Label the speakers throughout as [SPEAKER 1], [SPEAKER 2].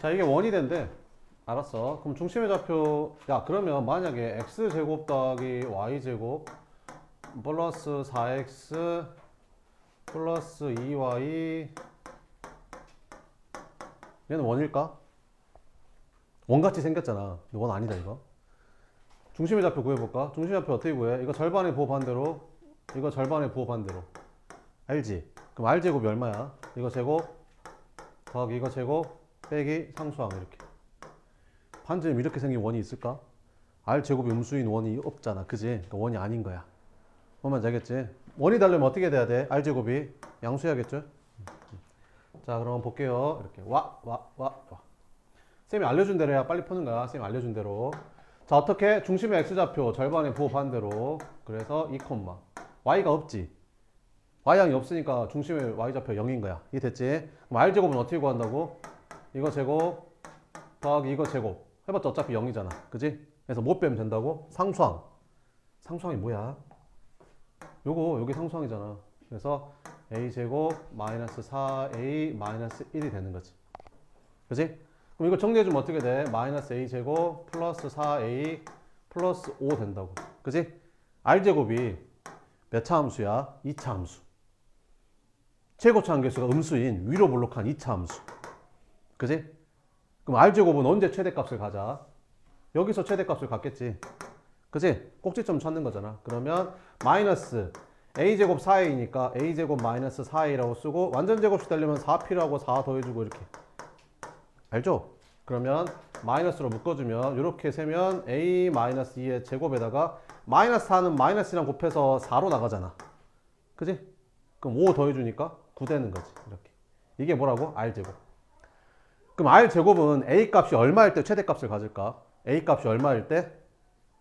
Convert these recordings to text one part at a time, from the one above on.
[SPEAKER 1] 자, 이게 원이 된대. 알았어. 그럼 중심의 좌표, 야, 그러면 만약에 x제곱 더하기 y제곱 플러스 4x 플러스 2y 얘는 원일까? 원같이 생겼잖아. 원 아니다, 이거. 중심의 좌표 구해볼까? 중심의 좌표 어떻게 구해? 이거 절반의 부호 반대로, 이거 절반의 부호 반대로. 알지? 그럼 r제곱이 얼마야? 이거 제곱 더하기 이거 제곱 빼기 상수항 이렇게. 반지름 이렇게 생긴 원이 있을까? r제곱이 음수인 원이 없잖아. 그지? 그러니까 원이 아닌 거야. 뭔 말인지 알겠지? 원이 다르면 어떻게 돼야 돼? r제곱이 양수해야겠죠? 자, 그럼 볼게요. 이렇게 와. 쌤이 알려준 대로 해야 빨리 푸는 거야. 쌤이 알려준 대로. 자, 어떻게? 중심의 x좌표 절반의 부호 반대로. 그래서 2, y가 없지. y양이 없으니까 중심의 y좌표 0인 거야. 이해 됐지? 그럼 r제곱은 어떻게 구한다고? 이거 제곱 더하기 이거 제곱 해봤자 어차피 0이잖아. 그지? 그래서 못 빼면 된다고? 상수항. 상수항이 뭐야? 여기 상수항이잖아. 그래서 a제곱 마이너스 4a 마이너스 1이 되는 거지. 그지? 그럼 이거 정리해주면 어떻게 돼? 마이너스 a제곱 플러스 4a 플러스 5 된다고. 그지? r제곱이 몇 차 함수야? 2차 함수. 최고차 함수가 음수인 위로 볼록한 2차 함수. 그지? 그럼 r제곱은 언제 최대값을 가자? 여기서 최대값을 갖겠지. 그지? 꼭지점 찾는 거잖아. 그러면 마이너스 a제곱 4a니까 a제곱 마이너스 4a라고 쓰고 완전 제곱식 되려면 4p라고 4 더해주고 이렇게. 알죠? 그러면 마이너스로 묶어주면 이렇게 세면 a 마이너스 2의 제곱에다가 마이너스 4는 마이너스랑 곱해서 4로 나가잖아. 그지? 그럼 5 더해주니까 9 되는 거지. 이렇게. 이게 뭐라고? r제곱. 그럼 r제곱은 a 값이 얼마일 때 최대값을 가질까? a 값이 얼마일 때?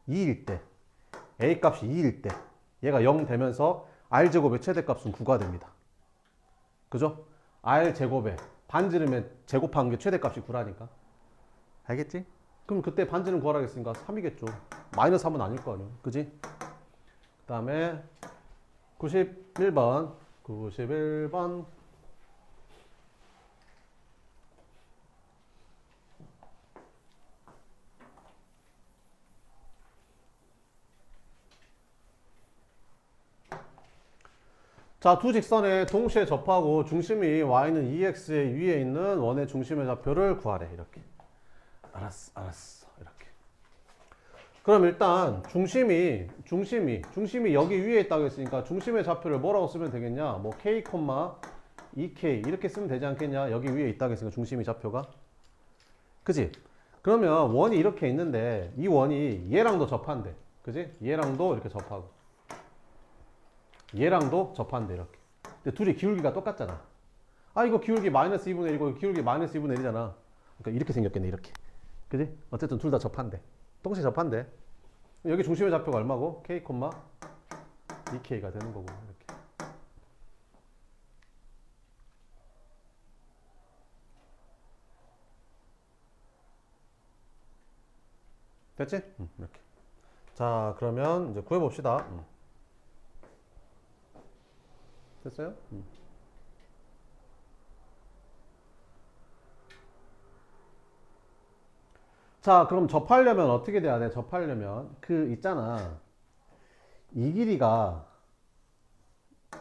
[SPEAKER 1] 2일 때. a 값이 2일 때. 얘가 0 되면서 r제곱의 최대값은 9가 됩니다. 그죠? r제곱에 반지름에 제곱한 게 최대값이 9라니까. 알겠지? 그럼 그때 반지름 구하라 했으니까 3이겠죠. 마이너스 3은 아닐 거 아니야. 그지? 그 다음에 91번. 자, 두 직선에 동시에 접하고 중심이 y는 2x의 위에 있는 원의 중심의 좌표를 구하래. 이렇게. 알았어. 이렇게. 그럼 일단 중심이 여기 위에 있다고 했으니까 중심의 좌표를 뭐라고 쓰면 되겠냐? 뭐 k, 2k 이렇게 쓰면 되지 않겠냐? 여기 위에 있다고 했으니까 중심의 좌표가. 그지? 그러면 원이 이렇게 있는데 이 원이 얘랑도 접한대. 그지? 얘랑도 이렇게 접하고 얘랑도 접한대 이렇게. 근데 둘이 기울기가 똑같잖아. 아, 이거 기울기 마이너스 2분의 1이고 기울기 마이너스 2분의 1이잖아. 그러니까 이렇게 생겼겠네. 이렇게. 그지? 어쨌든 둘 다 접한대. 동시에 접한대. 여기 중심의 좌표가 얼마고? k, 2k가 되는 거고. 이렇게. 됐지? 이렇게. 자, 그러면 이제 구해봅시다. 됐어요? 자, 그럼 접하려면 어떻게 돼야 돼? 접하려면 그 있잖아. 이 길이가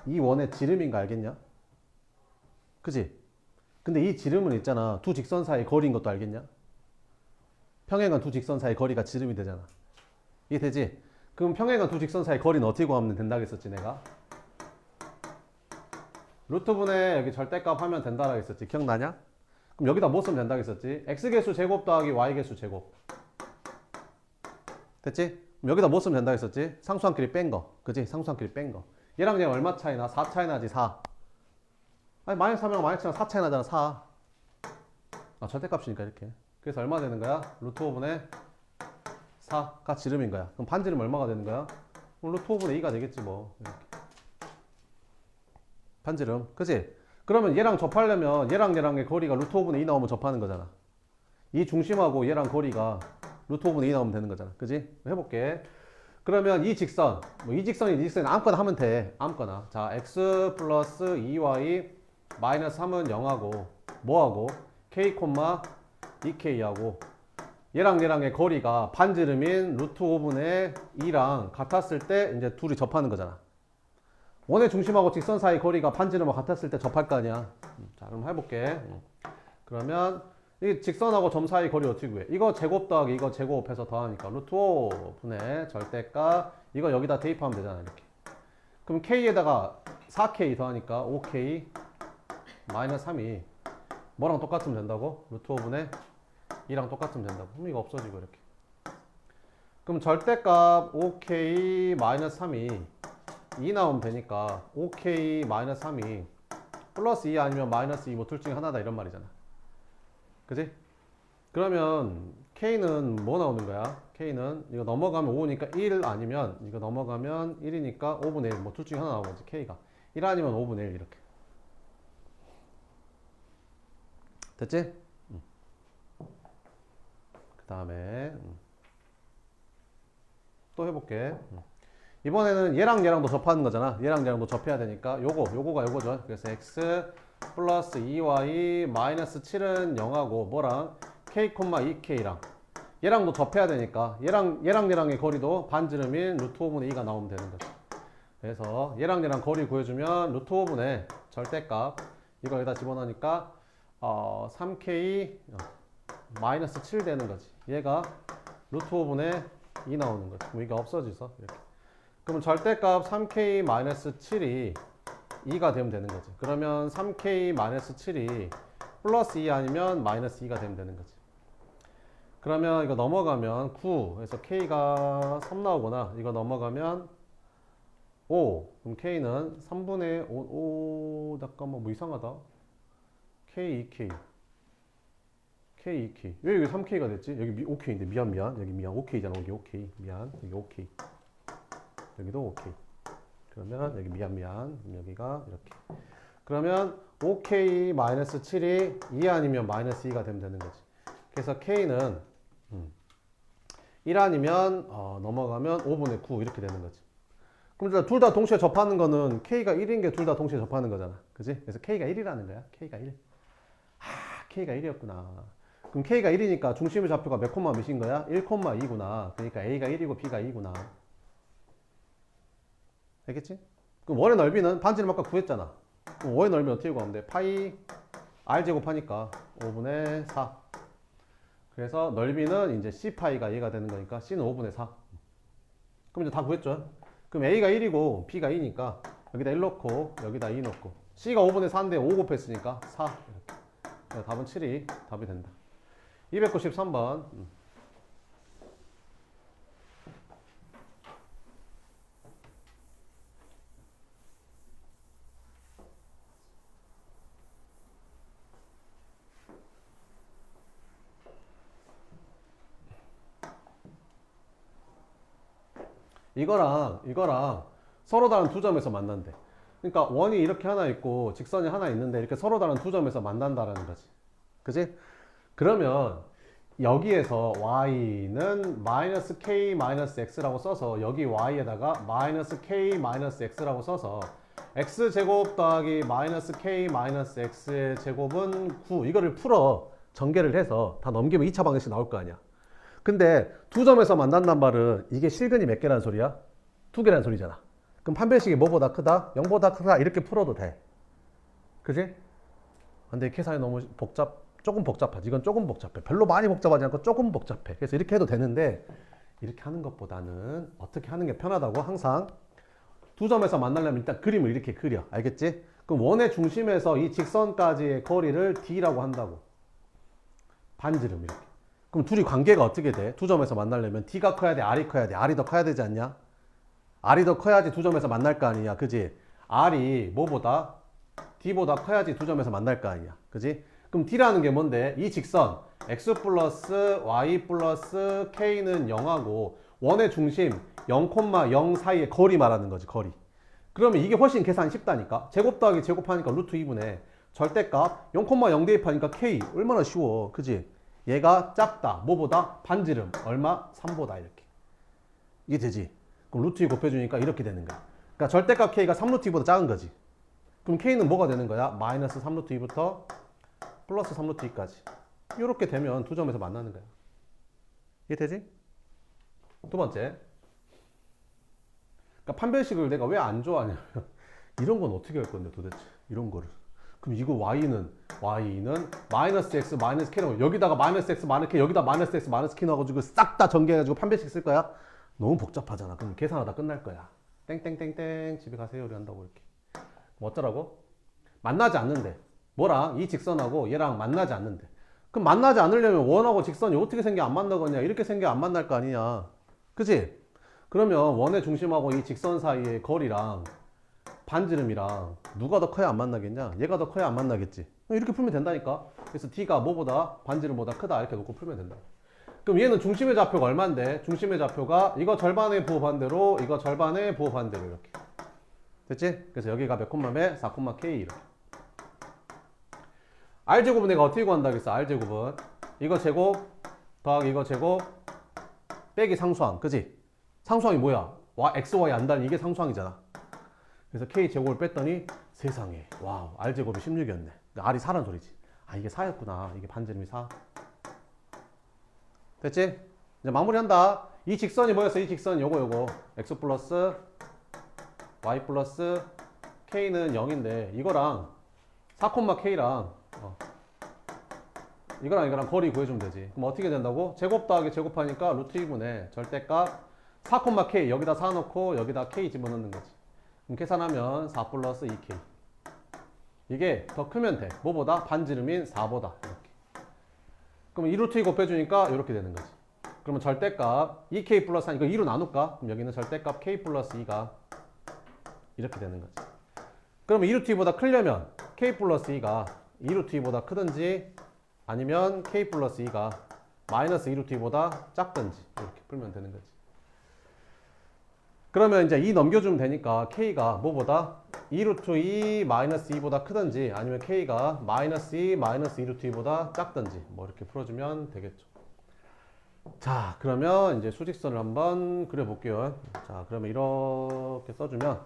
[SPEAKER 1] 이 원의 지름인 거 알겠냐? 그지? 근데 이 지름은 있잖아. 두 직선 사이 거리인 것도 알겠냐? 평행한 두 직선 사이 거리가 지름이 되잖아. 이게 되지? 그럼 평행한 두 직선 사이 거리는 어떻게 구하면 된다고 했었지 내가? 루트분의 여기 절대값 하면 된다고 했었지. 기억나냐? 그럼 여기다 뭐 쓰면 된다고 했었지? x개수 제곱 더하기 y개수 제곱. 됐지? 그럼 여기다 뭐 쓰면 된다고 했었지? 상수항끼리 뺀 거. 그지? 상수항끼리 뺀 거. 얘랑 얘랑 얼마 차이나? 4 차이 나지 4. 아니 마이너스 3이랑 마이너스 4 차이 나잖아 4. 아, 절대값이니까 이렇게. 그래서 얼마 되는 거야? 루트 5분의 4가 지름인 거야. 그럼 반지름 얼마가 되는 거야? 그럼 루트 5분의 2가 되겠지 뭐. 이렇게. 반지름. 그지? 그러면 얘랑 접하려면 얘랑의 거리가 루트 5분의 2 나오면 접하는 거잖아. 이 중심하고 얘랑 거리가 루트 5분의 2 나오면 되는 거잖아. 그지? 해볼게. 그러면 이 직선, 뭐 이 직선이 아무거나 하면 돼. 아무거나. 자, x 플러스 2y 마이너스 3은 0하고 뭐하고 k, 2k하고 얘랑 얘랑의 거리가 반지름인 루트 5분의 2랑 같았을 때 이제 둘이 접하는 거잖아. 원의 중심하고 직선 사이 거리가 반지름하고 같았을 때 접할 거 아니야. 자, 그럼 해볼게. 그러면 이 직선하고 점 사이 거리 어떻게 구해? 이거 제곱 더하기 이거 제곱해서 더하니까 루트 5분의 절대값 이거 여기다 대입하면 되잖아. 이렇게. 그럼 k에다가 4k 더하니까 5k 마이너스 3이 뭐랑 똑같으면 된다고? 루트 5분의 2랑 똑같으면 된다고. 그럼 이거 없어지고 이렇게. 그럼 절대값 5k 마이너스 3이 2 나오면 되니까 5k 마이너스 3이 플러스 2 아니면 마이너스 2 뭐 둘 중에 하나다 이런 말이잖아. 그지? 그러면 k는 뭐 나오는 거야? k는 이거 넘어가면 5니까 1 아니면 이거 넘어가면 1이니까 5분의 1 뭐 둘 중에 하나 나오는 거지. k가 1 아니면 5분의 1 이렇게. 됐지? 그 다음에 또 해볼게. 이번에는 얘랑 얘랑도 접하는 거잖아. 얘랑 얘랑도 접해야 되니까 요거가 요거죠. 그래서 x 플러스 2y 마이너스 7은 0하고 뭐랑 k, 2k랑 얘랑도 접해야 되니까 얘랑의 거리도 반지름인 루트 5분의 2가 나오면 되는 거죠. 그래서 얘랑 거리 구해주면 루트 5분의 절대값 이거 여기다 집어넣으니까 3k 마이너스 7 되는 거지. 얘가 루트 5분의 2 나오는 거지. 그럼 이게 없어지죠. 이렇게. 그럼 절대값 3k 마이너스 7이 2가 되면 되는 거지. 그러면 3k 마이너스 7이 플러스 2 아니면 마이너스 2가 되면 되는 거지. 그러면 이거 넘어가면 9, 그래서 k가 3 나오거나 이거 넘어가면 5, 그럼 k는 3분의 5, 잠깐만 뭐 이상하다. k, 2k. k, 2k. 왜 여기 3k가 됐지? 여기 5k인데 미안. 여기 미안. 5k잖아. 여기 5k. 미안. 여기 5k. 여기도 5k. 그러면 여기 미안. 여기가 이렇게. 그러면 5k 마이너스 7이 2 아니면 마이너스 2가 되면 되는 거지. 그래서 k는 1 아니면 넘어가면 5분의 9 이렇게 되는 거지. 그럼 둘 다 동시에 접하는 거는 k가 1인 게 둘 다 동시에 접하는 거잖아. 그지? 그래서 k가 1이라는 거야. k가 1. k가 1이었구나. 그럼 k가 1이니까 중심의 좌표가 몇 콤마 몇인 거야? 1,2구나. 그러니까 a가 1이고 b가 2구나. 알겠지? 그럼 원의 넓이는 반지름 아까 구했잖아. 그럼 원의 넓이는 어떻게 구하면 돼? 파이 r 제곱하니까 5분의 4. 그래서 넓이는 이제 c파이가 얘가 되는 거니까 c는 5분의 4. 그럼 이제 다 구했죠? 그럼 a가 1이고 b가 2니까 여기다 1 넣고 여기다 2 넣고 c가 5분의 4인데 5 곱했으니까 4 이렇게. 답은 7이 답이 된다. 293번. 이거랑 서로 다른 두 점에서 만난대. 그러니까 원이 이렇게 하나 있고 직선이 하나 있는데 이렇게 서로 다른 두 점에서 만난다라는 거지. 그지? 그러면 여기에서 y는 마이너스 k 마이너스 x라고 써서 여기 y에다가 마이너스 k 마이너스 x라고 써서 x제곱 더하기 마이너스 k 마이너스 x의 제곱은 9 이거를 풀어 전개를 해서 다 넘기면 2차 방정식 나올 거 아니야. 근데 두 점에서 만난단 말은 이게 실근이 몇 개라는 소리야? 2개라는 소리잖아. 그럼 판별식이 뭐보다 크다? 0보다 크다? 이렇게 풀어도 돼. 그지? 근데 계산이 너무 조금 복잡하지. 이건 조금 복잡해. 별로 많이 복잡하지 않고 조금 복잡해. 그래서 이렇게 해도 되는데 이렇게 하는 것보다는 어떻게 하는 게 편하다고 항상 두 점에서 만나려면 일단 그림을 이렇게 그려. 알겠지? 그럼 원의 중심에서 이 직선까지의 거리를 D라고 한다고. 반지름 이렇게. 그럼 둘이 관계가 어떻게 돼? 두 점에서 만나려면 D가 커야 돼? R이 커야 돼? R이 더 커야 되지 않냐? R이 더 커야지 두 점에서 만날 거 아니냐? 그지? R이 뭐보다? D보다 커야지 두 점에서 만날 거 아니야? 그지? 그럼 D라는 게 뭔데? 이 직선 X 플러스 Y 플러스 K는 0하고 원의 중심 0,0 사이의 거리 말하는 거지. 거리. 그러면 이게 훨씬 계산이 쉽다니까. 제곱 더하기 제곱하니까 루트 2분의 절대값 0,0 대입하니까 K 얼마나 쉬워. 그지? 얘가 작다. 뭐보다? 반지름. 얼마? 3보다 이렇게. 이게 되지. 그럼 루트 2 곱해주니까 이렇게 되는 거야. 그러니까 절대값 K가 3루트 2보다 작은 거지. 그럼 K는 뭐가 되는 거야? 마이너스 3루트 2부터 플러스 3루트 2까지. 이렇게 되면 두 점에서 만나는 거야. 이해되지? 두 번째. 그러니까 판별식을 내가 왜 안 좋아하냐면 이런 건 어떻게 할 건데 도대체 이런 거를. 그럼 이거 y는 마이너스 x 마이너스 k라고 여기다가 마이너스 x 마이너스 k 여기다 마이너스 x 마이너스 k 넣어가지고 싹 다 전개해가지고 판별식 쓸 거야? 너무 복잡하잖아. 그럼 계산하다 끝날 거야. 땡땡땡땡 집에 가세요 우리 한다고 이렇게. 뭐 어쩌라고? 만나지 않는데 뭐랑 이 직선하고 얘랑 만나지 않는데 그럼 만나지 않으려면 원하고 직선이 어떻게 생겨 안 만나거냐 이렇게 생겨 안 만날 거 아니냐 그치? 그러면 원의 중심하고 이 직선 사이의 거리랑 반지름이랑 누가 더 커야 안 만나겠냐? 얘가 더 커야 안 만나겠지. 이렇게 풀면 된다니까. 그래서 D가 뭐보다 반지름보다 크다 이렇게 놓고 풀면 된다. 그럼 얘는 중심의 좌표가 얼만데? 중심의 좌표가 이거 절반의 부호 반대로 이거 절반의 부호 반대로 이렇게. 됐지? 그래서 여기가 몇 콤마 몇? 4 콤마 K 이렇게. R제곱은 내가 어떻게 구한다 그랬어? R제곱은 이거 제곱 더하기 이거 제곱 빼기 상수항 그지? 상수항이 뭐야? X, Y 안 단 이게 상수항이잖아. 그래서 K제곱을 뺐더니 세상에 와우 R제곱이 16이었네. R이 4란 소리지. 아 이게 4였구나. 이게 반지름이 4. 됐지? 이제 마무리한다. 이 직선이 뭐였어? 이 직선 요거 X 플러스 Y 플러스 K는 0인데 이거랑 4,K랑 이거랑 거리 구해주면 되지. 그럼 어떻게 된다고? 제곱 더하기 제곱하니까 루트 2분의 절대값 4,K 여기다 4 넣고 여기다 K 집어넣는 거지. 그럼 계산하면 4 플러스 2K 이게 더 크면 돼. 뭐보다? 반지름인 4보다 이렇게. 그럼 2루트 2 곱해주니까 이렇게 되는 거지. 그러면 절대값 2K 플러스 1 이거 2로 나눌까? 그럼 여기는 절대값 K 플러스 2가 이렇게 되는 거지. 그러면 2루트 2보다 크려면 K 플러스 2가 2루트 2보다 크든지 아니면 K 플러스 2가 마이너스 2루트 2보다 작든지 이렇게 풀면 되는 거지. 그러면 이제 2 넘겨주면 되니까 K가 뭐보다 2루트 2 마이너스 2보다 크든지 아니면 K가 마이너스 2 마이너스 2루트 2보다 작든지 뭐 이렇게 풀어주면 되겠죠. 자 그러면 이제 수직선을 한번 그려볼게요. 자 그러면 이렇게 써주면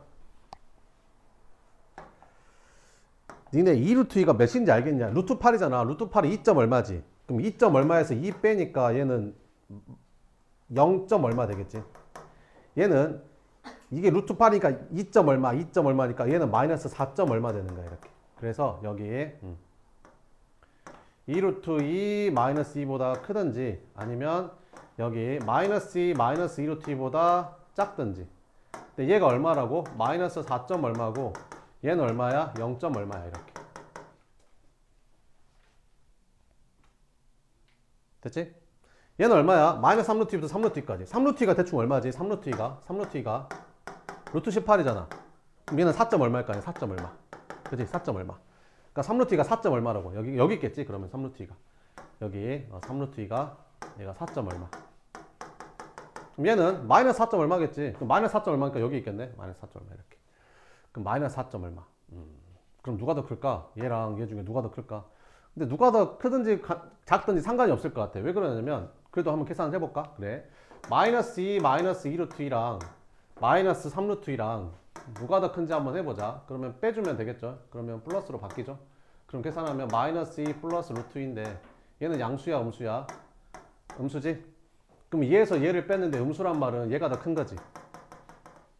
[SPEAKER 1] 니네 2루트 2가 몇인지 알겠냐? 루트 8이잖아. 루트 8이 2점 얼마지? 그럼 2점 얼마에서 2 빼니까 얘는 0점 얼마 되겠지? 얘는 이게 루트 8이니까 2점 얼마, 2점 얼마니까 얘는 마이너스 4점 얼마 되는 거야 이렇게. 그래서 여기에 2루트 2 마이너스 2보다 크든지 아니면 여기 마이너스 2 마이너스 2루트 2보다 작든지. 근데 얘가 얼마라고? 마이너스 4점 얼마고 얘는 얼마야? 0점 얼마야 이렇게. 됐지? 얘는 얼마야? 마이너스 3루트 2부터 3루트 2까지. 3루트 2가 대충 얼마지? 3루트 2가 루트 18이잖아. 그럼 얘는 4점 얼마일 거 아니야? 4점 얼마. 그치? 4점 얼마. 그러니까 3루트 2가 4점 얼마라고. 여기 있겠지? 그러면 3루트 2가. 여기 3루트 2가 얘가 4점 얼마. 그럼 얘는 마이너스 4점 얼마겠지? 그럼 마이너스 4점 얼마니까 여기 있겠네? 마이너스 4점 얼마 이렇게. 그럼 마이너스 4점 얼마. 그럼 누가 더 클까? 얘랑 얘 중에 누가 더 클까? 근데 누가 더 크든지 작든지 상관이 없을 것 같아. 왜 그러냐면 그래도 한번 계산을 해볼까? 그래. 마이너스 2 마이너스 2루트 2랑 마이너스 3루트 2랑 누가 더 큰지 한번 해보자. 그러면 빼주면 되겠죠. 그러면 플러스로 바뀌죠. 그럼 계산하면 마이너스 2 플러스 루트 2인데 얘는 양수야 음수야? 음수지? 그럼 얘에서 얘를 뺐는데 음수란 말은 얘가 더 큰 거지.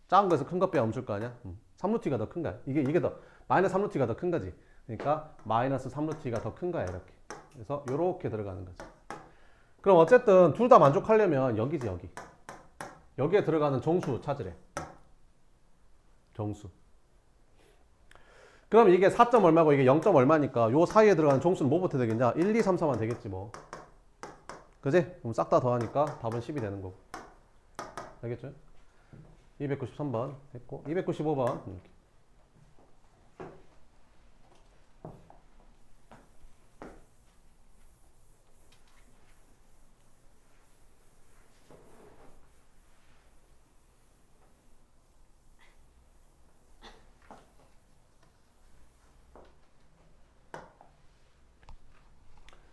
[SPEAKER 1] 작은 거에서 큰 거 빼야 음수일 거 아니야? 3루트 2가 더 큰 거야. 이게 더 마이너스 3루트 2가 더 큰 거지. 그러니까 마이너스 3루트 2가 더 큰 거야 이렇게. 그래서 요렇게 들어가는 거지. 그럼 어쨌든 둘 다 만족하려면 여기지 여기. 여기에 들어가는 정수 찾으래. 정수. 그럼 이게 4점 얼마고 이게 0점 얼마니까 요 사이에 들어가는 정수는 뭐부터 되겠냐? 1, 2, 3, 4만 되겠지 뭐. 그지? 그럼 싹 다 더하니까 답은 10이 되는 거고. 알겠죠? 293번 됐고 295번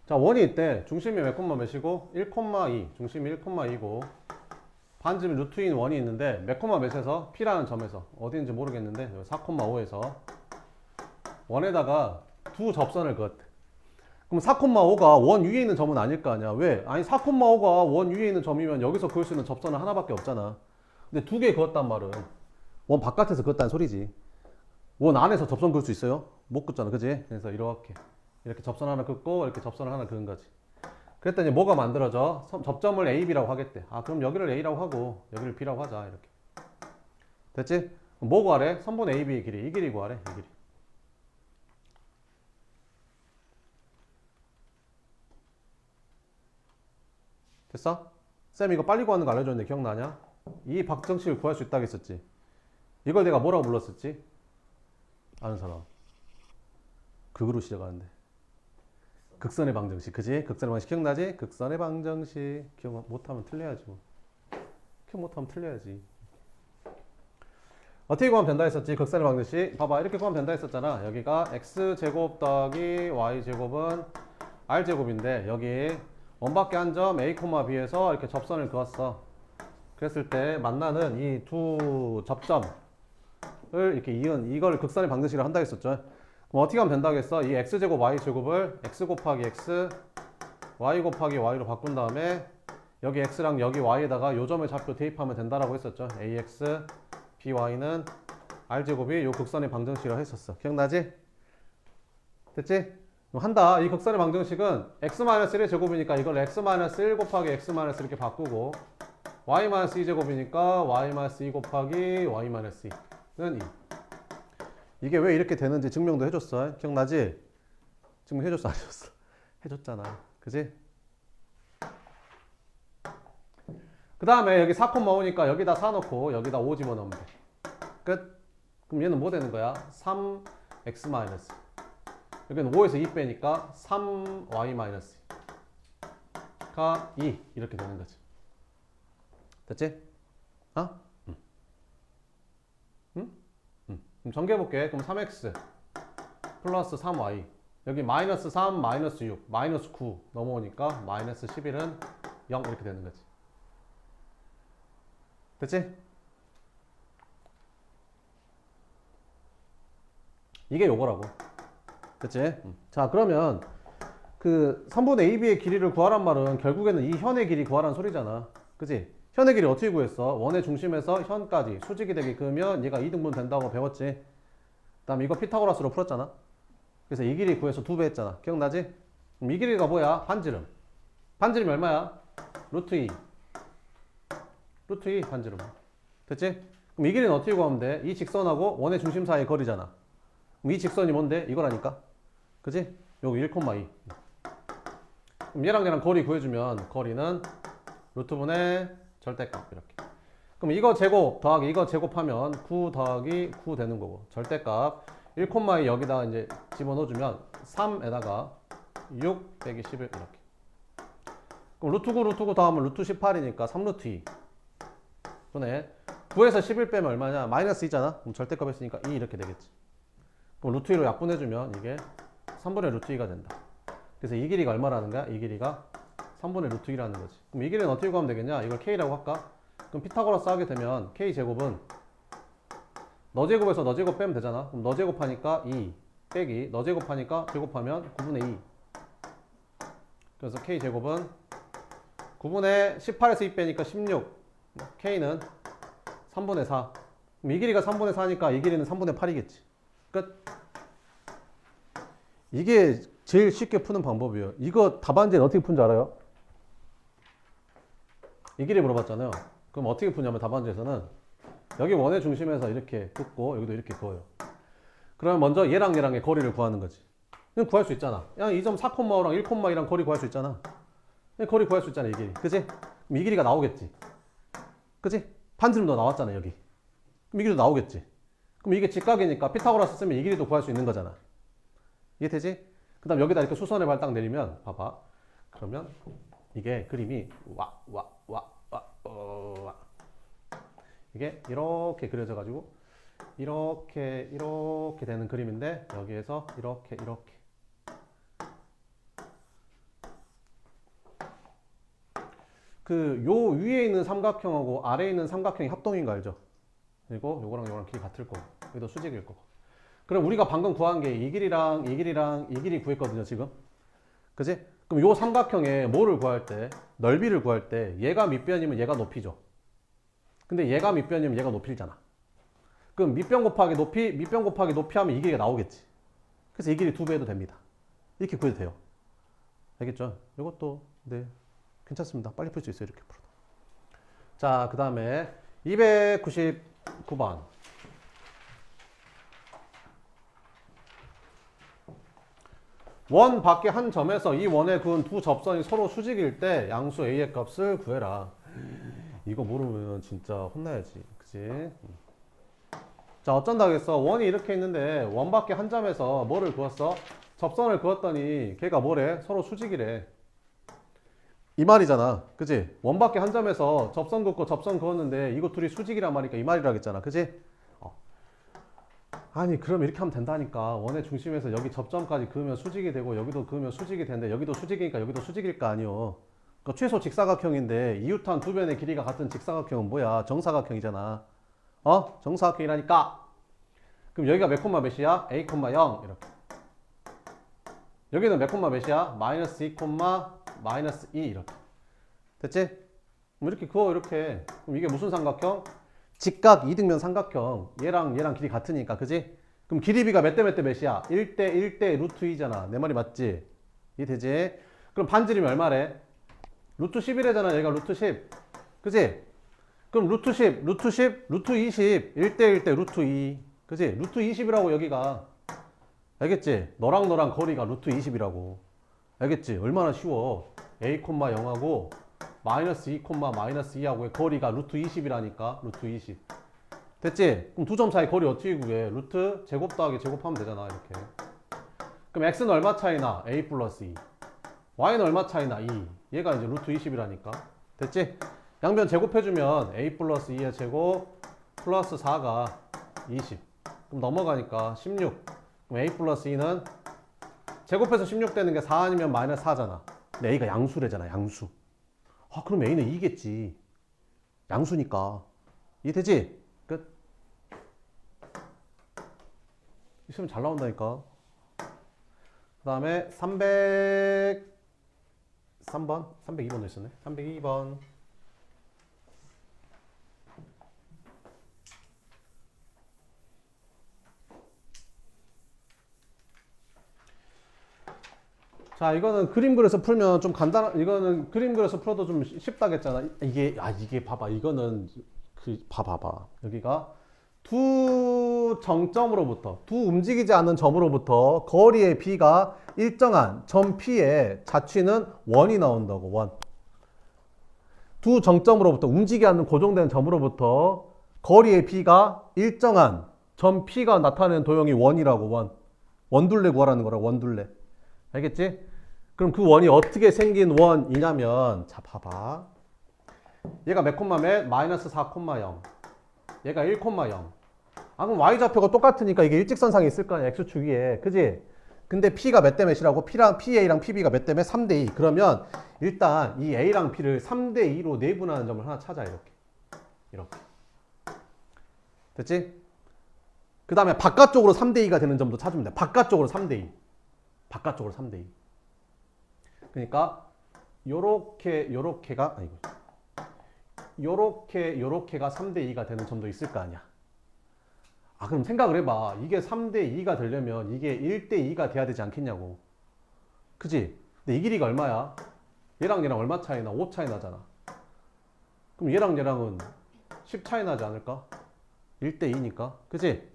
[SPEAKER 1] 자 원이 있대. 중심이 몇 콤마 몇이고 1,2 중심이 1,2고 반지름 루트인 원이 있는데 몇 콤마 몇에서 P라는 점에서 어디인지 모르겠는데 4,5에서 원에다가 두 접선을 그었대. 그럼 그럼 4,5가 원 위에 있는 점은 아닐 거 아니야. 왜? 아니 4,5가 원 위에 있는 점이면 여기서 그을 수 있는 접선은 하나밖에 없잖아. 근데 두 개 그었단 말은 원 바깥에서 그었다는 소리지. 원 안에서 접선 그을 수 있어요? 못 긋잖아, 그지? 그래서 이렇게 접선 하나 긋고 이렇게 접선을 하나 그은 거지. 그랬더니 뭐가 만들어져? 접점을 A, B라고 하겠대. 아, 그럼 여기를 A라고 하고 여기를 B라고 하자. 이렇게. 됐지? 그럼 뭐 구하래? 선분 A, B의 길이. 이 길이 구하래. 이 길이. 됐어? 쌤 이거 빨리 구하는 거 알려줬는데 기억나냐? 이 박정식을 구할 수 있다고 했었지. 이걸 내가 뭐라고 불렀었지? 아는 사람. 극으로 시작하는데. 극선의 방정식. 그지? 극선의 방정식 기억나지? 극선의 방정식. 기억 못하면 틀려야지 뭐. 기억 못하면 틀려야지. 어떻게 구하면 된다 했었지? 극선의 방정식. 봐봐, 이렇게 구하면 된다 했었잖아. 여기가 x제곱 더하기 y제곱은 r제곱인데 여기 원밖에 한 점 a, b에서 이렇게 접선을 그었어. 그랬을 때 만나는 이 두 접점을 이렇게 이은 이걸 극선의 방정식으로 한다 했었죠. 그럼 어떻게 하면 된다고 했어? 이 x제곱 y제곱을 x 곱하기 x, y 곱하기 y로 바꾼 다음에 여기 x랑 여기 y에다가 요 점의 좌표 대입하면 된다라고 했었죠. ax, by는 r제곱이 요 극선의 방정식이라고 했었어. 기억나지? 됐지? 그럼 한다. 이 극선의 방정식은 x-1의 제곱이니까 이걸 x-1 곱하기 x-1 이렇게 바꾸고 y-2 제곱이니까 y-2 곱하기 y-2는 2. 이게 왜 이렇게 되는지 증명도 해줬어. 기억나지? 증명해줬어, 안 해줬어? 해줬잖아. 그지? 그 다음에 여기 4,5니까 여기다 4 넣고 여기다 5 집어넣으면 돼. 끝. 그럼 얘는 뭐 되는 거야? 3x-. 여기는 5에서 2 빼니까 3y-가 2 이렇게 되는 거지. 됐지? 어? 응? 그럼 전개해볼게. 그럼 3x 플러스 3y 여기 마이너스 3, 마이너스 6, 마이너스 9 넘어오니까 마이너스 11은 0 이렇게 되는 거지. 됐지? 이게 요거라고. 됐지? 자, 그러면 그 선분의 AB의 길이를 구하란 말은 결국에는 이 현의 길이 구하라는 소리잖아. 그치? 현의 길이 어떻게 구했어? 원의 중심에서 현까지 수직이 되게 그으면 얘가 2등분 된다고 배웠지? 그 다음에 이거 피타고라스로 풀었잖아. 그래서 이 길이 구해서 2배 했잖아. 기억나지? 그럼 이 길이가 뭐야? 반지름. 반지름이 얼마야? 루트 2. 루트 2 반지름. 됐지? 그럼 이 길이는 어떻게 구하면 돼? 이 직선하고 원의 중심 사이의 거리잖아. 그럼 이 직선이 뭔데? 이거라니까. 그치? 요거 1,2. 그럼 얘랑 거리 구해주면 거리는 루트분의 절대값 이렇게. 그럼 이거 제곱 더하기 이거 제곱하면 9 더하기 9 되는 거고 절대값 1,2 여기다 이제 집어넣어주면 3에다가 6 빼기 11 이렇게. 그럼 루트 9 루트 9 더하면 루트 18이니까 3루트 2 분의 9에서 11 빼면 얼마냐? 마이너스 2잖아. 그럼 절대값 했으니까 2 이렇게 되겠지. 그럼 루트 2로 약분해주면 이게 3분의 루트 2가 된다. 그래서 이 길이가 얼마라는 거야? 이 길이가 3분의 루트 2라는 거지. 그럼 이 길이는 어떻게 구하면 되겠냐? 이걸 k라고 할까? 그럼 피타고라스 하게 되면 k제곱은 너 제곱에서 너 제곱 빼면 되잖아. 그럼 너 제곱하니까 2 빼기 너 제곱하니까 제곱하면 9분의 2. 그래서 k제곱은 9분의 18에서 2 빼니까 16. k는 3분의 4. 그럼 이 길이가 3분의 4니까 이 길이는 3분의 8이겠지. 끝. 이게 제일 쉽게 푸는 방법이에요. 이거 답안지는 어떻게 푼 줄 알아요? 이 길이 물어봤잖아요. 그럼 어떻게 푸냐면 답안지에서는 여기 원의 중심에서 이렇게 긋고 여기도 이렇게 그어요. 그러면 먼저 얘랑 얘랑의 거리를 구하는 거지. 그냥 구할 수 있잖아. 그냥 이 점 4,5랑 1,2랑 거리 구할 수 있잖아. 거리 구할 수 있잖아, 이 길이. 그치? 그럼 이 길이가 나오겠지. 그치? 반지름도 나왔잖아, 여기. 그럼 이 길이도 나오겠지. 그럼 이게 직각이니까 피타고라스 쓰면 이 길이도 구할 수 있는 거잖아. 이해되지? 그 다음 여기다 이렇게 수선의 발 딱 내리면 봐봐. 그러면 이게 그림이 이게 이렇게 그려져 가지고 이렇게 되는 그림인데 여기에서 이렇게 그 요 위에 있는 삼각형하고 아래에 있는 삼각형이 합동인 거 알죠? 그리고 요거랑 요거랑 길이 같을 거고 여기도 수직일 거고. 그럼 우리가 방금 구한 게 이 길이랑 이 길이 구했거든요, 지금. 그지? 그럼 요 삼각형에 뭐를 구할 때, 넓이를 구할 때 얘가 밑변이면 얘가 높이죠. 근데 얘가 밑변이면 얘가 높이잖아. 그럼 밑변 곱하기 높이 하면 이 길이가 나오겠지. 그래서 이 길이 2배 해도 됩니다. 이렇게 구해도 돼요. 알겠죠? 이것도 네 괜찮습니다. 빨리 풀 수 있어요. 이렇게 풀어도. 자, 그 다음에 299번. 원 밖에 한 점에서 이 원에 그은 두 접선이 서로 수직일 때 양수 A의 값을 구해라. 이거 모르면 진짜 혼나야지. 그치? 자, 어쩐다 하겠어. 원이 이렇게 있는데 원 밖에 한 점에서 뭐를 그었어? 접선을 그었더니 걔가 뭐래? 서로 수직이래. 이 말이잖아. 그치? 원 밖에 한 점에서 접선 긋고 접선 그었는데 이거 둘이 수직이란 말이니까 이 말이라겠잖아. 그치? 아니 그럼 이렇게 하면 된다니까. 원의 중심에서 여기 접점까지 그으면 수직이 되고 여기도 그으면 수직이 되는데 여기도 수직이니까 여기도 수직일 거 아니오. 그러니까 최소 직사각형인데 이웃한 두 변의 길이가 같은 직사각형은 뭐야? 정사각형이잖아. 정사각형이라니까. 그럼 여기가 몇 콤마 몇이야? A, 0 이렇게. 여기는 몇 콤마 몇이야? 마이너스 2, 마이너스 2 이렇게. 됐지? 그럼 이렇게 그어 이렇게. 그럼 이게 무슨 삼각형? 직각 이등변 삼각형. 얘랑 길이 같으니까. 그지? 그럼 길이비가 몇 대 몇 대 몇이야? 1대 1대 루트 2잖아. 내 말이 맞지? 이해되지? 그럼 반지름이 얼마래? 루트 11이잖아. 얘가 루트 10. 그지? 그럼 루트 10, 루트 10, 루트 20, 1대 1대 루트 2. 그지? 루트 20이라고 여기가. 알겠지? 너랑 거리가 루트 20이라고. 알겠지? 얼마나 쉬워. A, 0하고 마이너스 2, 마이너스 2하고의 거리가 루트 20이라니까. 루트 20. 됐지? 그럼 두 점 사이 거리 어떻게 구해? 루트 제곱 더하기 제곱하면 되잖아. 이렇게. 그럼 x는 얼마 차이나? A 플러스 2. y는 얼마 차이나? 2. 얘가 이제 루트 20이라니까. 됐지? 양변 제곱해주면 a 플러스 2의 제곱 플러스 4가 20. 그럼 넘어가니까 16. 그럼 a 플러스 2는 제곱해서 16 되는 게 4 아니면 마이너스 4잖아. 근데 a가 양수래잖아. 양수. 그럼 a는 2겠지. 양수니까. 이해되지? 끝. 이 시험 잘 나온다니까. 그 다음에 303번 302번도 있었네. 302번. 자, 이거는 그림 그려서 풀면 좀 이거는 그림 그려서 풀어도 좀 쉽다겠잖아. 이게 봐봐. 이거는 봐봐. 여기가 두 정점으로부터, 두 움직이지 않는 점으로부터 거리의 b가 일정한 점 p의 자취는 원이 나온다고. 원. 두 정점으로부터 움직이지 않는 고정된 점으로부터 거리의 b가 일정한 점 p가 나타내는 도형이 원이라고. 원. 원둘레 구하라는 거라. 원둘레. 알겠지? 그럼 그 원이 어떻게 생긴 원이냐면, 자, 봐봐. 얘가 몇 콤마 몇? 마이너스 4 콤마 0. 얘가 1 콤마 0. 그럼 y좌표가 똑같으니까 이게 일직선상에 있을 거 아니야. x축 위에. 그지? 근데 p가 몇 대 몇이라고? PA랑 PB가 몇 대 몇? 3대 2. 그러면 일단 이 A랑 P를 3대 2로 내분하는 점을 하나 찾아. 이렇게. 됐지? 그 다음에 바깥쪽으로 3대 2가 되는 점도 찾으면 돼. 바깥쪽으로 3대 2. 바깥쪽으로 3대 2. 그러니까 요렇게가 요렇게가 3대 2가 되는 점도 있을 거 아니야. 그럼 생각을 해봐. 이게 3대 2가 되려면 이게 1대 2가 돼야 되지 않겠냐고. 그지? 근데 이 길이가 얼마야? 얘랑 얼마 차이 나? 5 차이 나잖아. 그럼 얘랑은 10 차이 나지 않을까? 1대 2니까. 그지?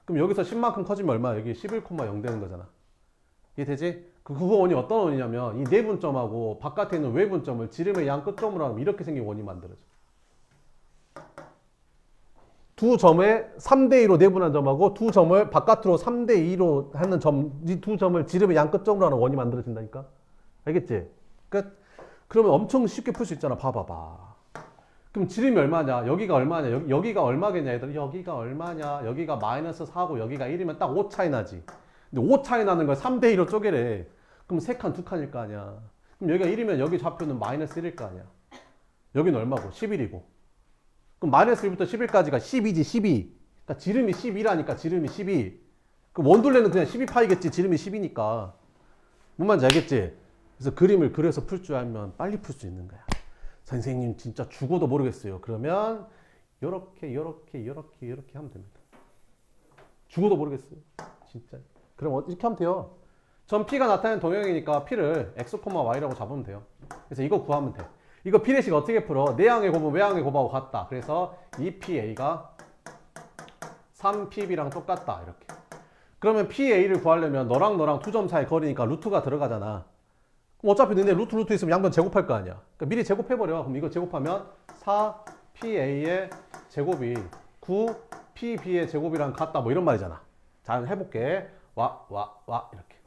[SPEAKER 1] 그럼 여기서 10만큼 커지면 얼마야? 여기 11,0 되는 거잖아. 이해되지? 그 원이 어떤 원이냐면 이 내분점하고 바깥에 있는 외분점을 지름의 양 끝점으로 하면 이렇게 생긴 원이 만들어져. 두 점에 3대 2로 내분한 점하고 두 점을 바깥으로 3대 2로 하는 점, 이 두 점을 지름의 양 끝점으로 하는 원이 만들어진다니까. 알겠지? 끝. 그러면 엄청 쉽게 풀 수 있잖아. 봐봐봐. 그럼 지름이 얼마냐? 여기가 얼마냐? 여기가 얼마겠냐? 얘들 여기가 얼마냐? 여기가 마이너스 4고 여기가 1이면 딱 5 차이 나지. 근데 5 차이 나는 걸 3대 2로 쪼개래. 그럼 3칸, 2칸일 거 아니야. 그럼 여기가 1이면 여기 좌표는 마이너스 1일 거 아니야. 여기는 얼마고? 11이고. 그럼 마이너스 1부터 11까지가 12지, 12. 그러니까 지름이 12라니까 지름이 12. 그럼 원둘레는 그냥 12파이겠지. 지름이 10이니까. 뭔 말인지 알겠지? 그래서 그림을 그려서 풀 줄 알면 빨리 풀 수 있는 거야. 선생님 진짜 죽어도 모르겠어요. 그러면 요렇게 하면 됩니다. 죽어도 모르겠어요. 진짜. 그럼 이렇게 하면 돼요. 전 P가 나타내는 동형이니까 P를 X, Y라고 잡으면 돼요. 그래서 이거 구하면 돼. 이거 P대식 어떻게 풀어? 내항의 곱은 외항의 곱하고 같다. 그래서 2PA가 3PB랑 똑같다. 이렇게. 그러면 PA를 구하려면 너랑 두 점 사이 거리니까 루트가 들어가잖아. 그럼 어차피 너네 루트 있으면 양변 제곱할 거 아니야. 그러니까 미리 제곱해버려. 그럼 이거 제곱하면 4PA의 제곱이 9PB의 제곱이랑 같다. 뭐 이런 말이잖아. 자, 해볼게. 이렇게.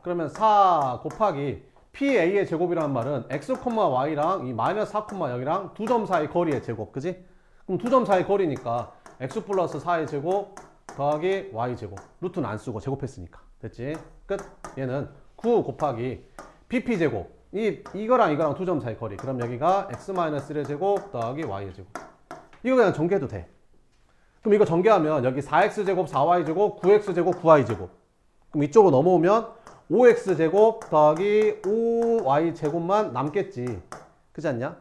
[SPEAKER 1] 그러면 4 곱하기 PA의 제곱이라는 말은 X, Y랑 이 마이너스 4, 0이랑 두 점 사이 거리의 제곱. 그지? 그럼 두 점 사이 거리니까 X 플러스 4의 제곱 더하기 Y 제곱. 루트는 안 쓰고 제곱했으니까. 됐지? 끝. 얘는 9 곱하기 BP 제곱. 이거랑 두 점 사이 거리. 그럼 여기가 X 마이너스 1의 제곱 더하기 Y의 제곱. 이거 그냥 전개해도 돼. 그럼 이거 전개하면 여기 4X 제곱 4Y 제곱 9X 제곱 9Y 제곱. 그럼 이쪽으로 넘어오면 5X 제곱 더하기 5Y 제곱만 남겠지. 그렇지 않냐?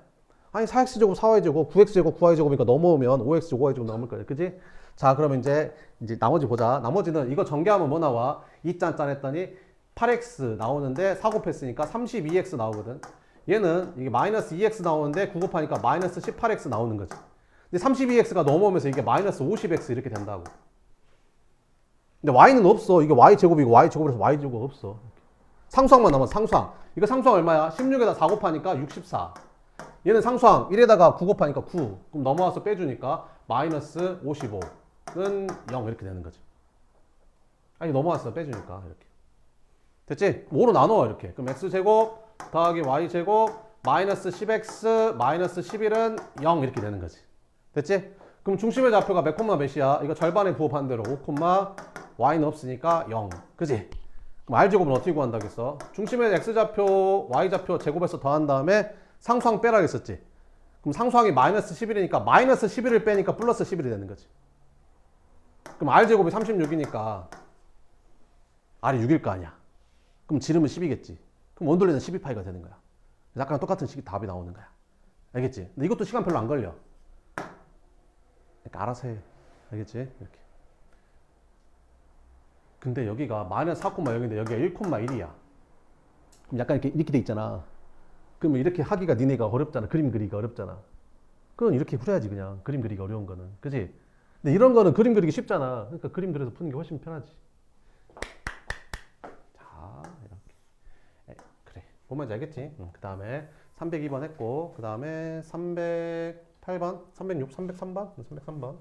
[SPEAKER 1] 아니 4X 제곱 4Y 제곱 9X 제곱 9Y 제곱이니까 넘어오면 5X 제곱 5Y 제곱 남을 거야. 그지? 자, 그러면 이제 나머지 보자. 나머지는 이거 전개하면 뭐 나와? 2짠짠 했더니 8X 나오는데 4 곱했으니까 32X 나오거든. 얘는 이게 마이너스 2X 나오는데 9 곱하니까 마이너스 18X 나오는 거지. 근데 32X가 넘어오면서 이게 마이너스 50X 이렇게 된다고. 근데 Y는 없어. 이게 Y 제곱이고 Y 제곱이라서 Y 제곱 없어. 상수항만 남았어. 상수항. 이거 상수항 얼마야? 16에다 4 곱하니까 64. 얘는 상수항 1에다가 9 곱하니까 9. 그럼 넘어와서 빼주니까 마이너스 55는 0 이렇게 되는 거죠. 아니 넘어왔어. 빼주니까 이렇게. 됐지? 5로 나눠 이렇게. 그럼 X제곱 더하기 Y제곱 마이너스 10X 마이너스 11은 0 이렇게 되는 거지. 됐지? 그럼 중심의 좌표가 몇 콤마 몇이야? 이거 절반에 부호 반대로 5 콤마 Y는 없으니까 0. 그지? 그럼 R제곱은 어떻게 구한다겠어? 중심의 X좌표 Y좌표 제곱해서 더한 다음에 상수항 빼라 했었지. 그럼 상수항이 마이너스 11이니까 마이너스 11을 빼니까 플러스 11이 되는 거지. 그럼 R제곱이 36이니까 R이 6일 거 아니야. 그럼 지름은 10이겠지. 그럼 원돌리는 12파이가 되는 거야. 약간 똑같은 식이 답이 나오는 거야. 알겠지? 근데 이것도 시간 별로 안 걸려. 그러니까 알아서 해. 알겠지? 이렇게. 근데 여기가 마이너스 4,0인데 여기가 1,1이야. 그럼 약간 이렇게 돼 있잖아. 그러면 이렇게 하기가 니네가 어렵잖아. 그림 그리기가 어렵잖아. 그건 이렇게 풀어야지 그냥. 그림 그리기 어려운 거는. 그지? 근데 이런 거는 그림 그리기 쉽잖아. 그러니까 그림 그려서 푸는 게 훨씬 편하지. 자, 이렇게. 그래. 보면 알겠지? 그 다음에 302번 했고, 그 다음에 308번, 306, 303번? 303번.